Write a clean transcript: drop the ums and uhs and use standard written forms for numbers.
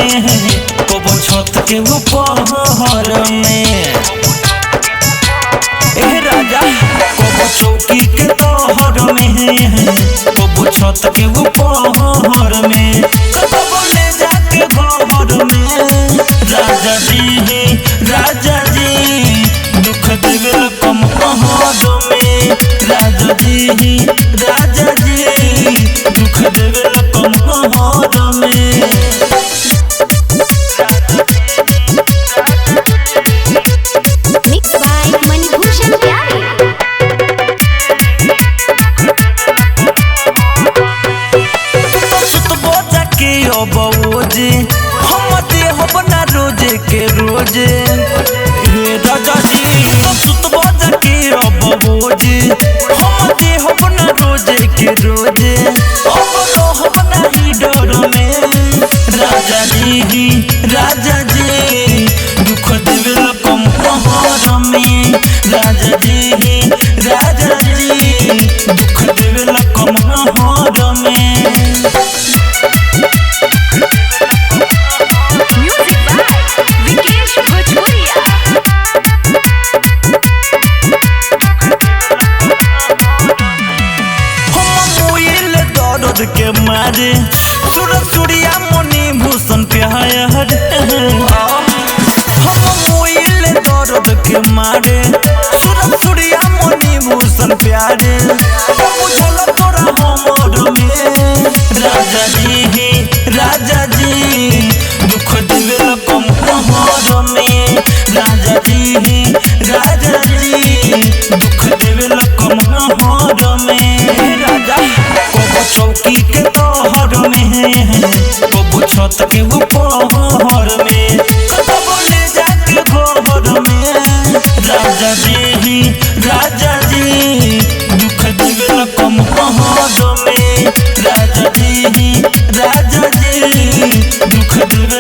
में कबो छत के ऊपर में राजा कबो चौकी के तोहर में कबो छत के ऊपर में कबो ले जाके घर में राजा जी दुख देवे कम पहाड़ में राजा जी दुख देवे कम पहाड़ में। Mixed by Manibhushan Pyare। बबोजे हम देह बना रोजे के रोजे राजा जी सुतबो जाके बबोजे हम देह बना रोजे के रोजे अब रह बना ही डर में राजा जी दुख देवे कम पहाड़ में राजा जी दुख देवे कम पहाड़ में। के मारे सूर्या मणिभूषण प्यारे हम मोइल दर्द के मारे सूर्या मणिभूषण प्यारे बुझल तोरा हमर में राजा जी दुख देवे कम पहाड़ में राजा जी दुख देवे कम पहाड़ में। राजा कबो चौकी के तोहर में कबो छत के ऊपर में कबो ले जाके घर में राजा जी दुख देवे कम पहाड़ में राजा जी दुख देवे